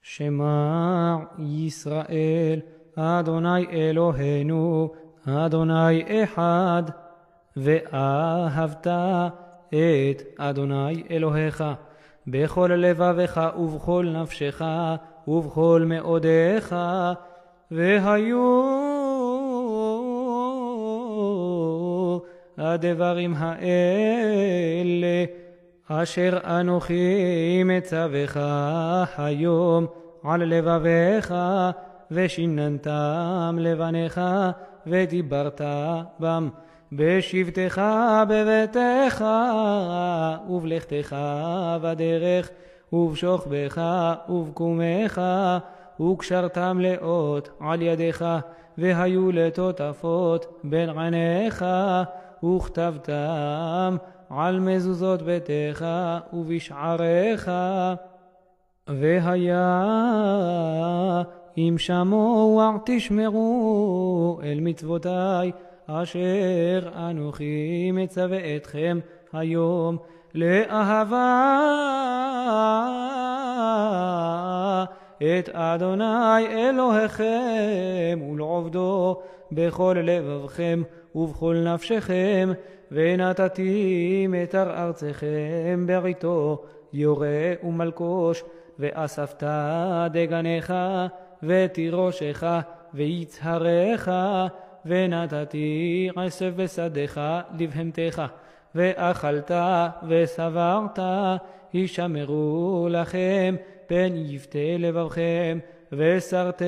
שמע ישראל, אדוני אלוהינו, אדוני אחד, ואהבת את אדוני אלוהיך בכל לבבך ובכל נפשך ובכל מאודיך. והיו הדברים האלה אשר אנוכי מצווך היום על לבביך, ושיננתם לבניך ודיברת בם בשבתך בביתך ובלכתך בדרך ובשוכבך ובקומך, וקשרתם לאות על ידיך, והיו לטוטפות בין עיניך, וכתבתם על מזוזות ביתך ובשעריך. והיה אם שמוע תשמעו אל מצוותי אשר אנוכי מצווה אתכם היום, לאהבה את אדוני אלוהיכם ולעובדו בכל לבבכם ובכל נפשכם. ונתתי מטר ארצכם בעתו יורה ומלקוש, ואספת דגניך ותירושך ויצהריך, ונתתי עשב בשדך לבהמתך, ואכלת וסברת, הישמרו לכם פן יפתה לבבכם, וסרתם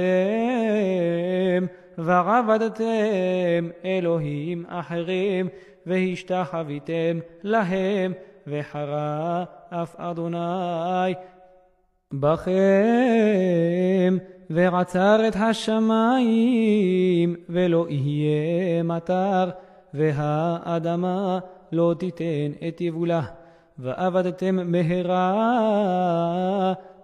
ועבדתם אלוהים אחרים, והשתחוויתם להם, וחרה אף אדוני בכם, ועצר את השמיים ולא יהיה מטר, והאדמה לא תיתן את יבולה. ועבדתם מהרה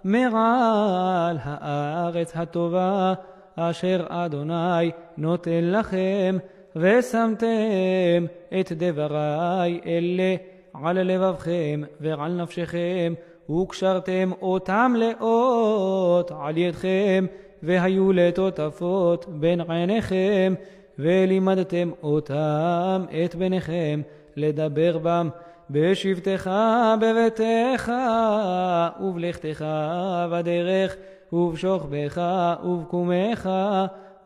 מעל הארץ הטובה אשר אדוני נותן לכם, ושמתם את דברי אלה על לבבכם ועל נפשכם, וקשרתם אותם לאות על ידכם, והיו לטוטפות בין עיניכם, ולימדתם אותם את בניכם לדבר בם בשבתך בביתך ובלכתך בדרך ובשוכבך ובקומך,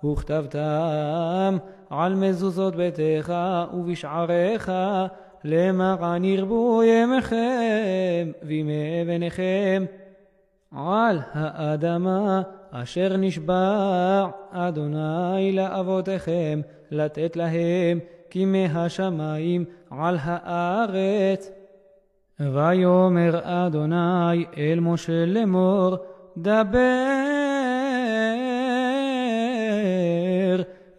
וכתבתם על מזוזות ביתך ובשעריך, למען ירבו ימיכם וימי בניכם על האדמה אשר נשבע אדוני לאבותיכם לתת להם כימי השמיים על הארץ. ויאמר אדוני אל משה לאמור, דבר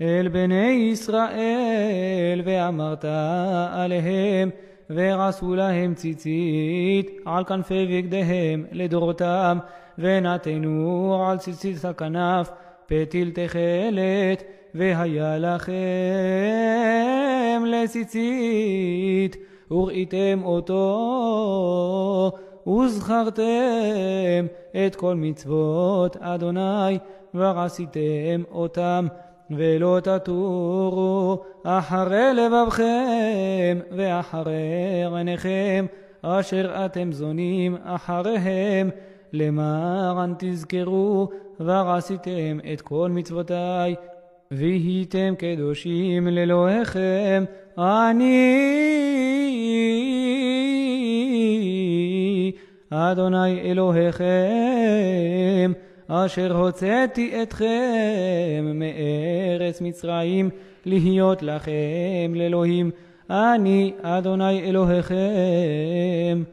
אל בני ישראל ואמרת עליהם, ועשו להם ציצית על כנפי בגדיהם לדורותם, ונתנו על ציצית הכנף פתיל תכלת, והיה לכם לציצית וראיתם אותו, וזכרתם את כל מצוות אדוני ועשיתם אותם, ולא תטורו אחרי לבבכם ואחרי עיניכם אשר אתם זונים אחריהם, למען תזכרו ועשיתם את כל מצוותי, והייתם קדושים לאלוהיכם. אני אדוני אלוהיכם אשר הוצאתי אתכם מארץ מצרים להיות לכם לאלוהים. אני אדוני אלוהיכם.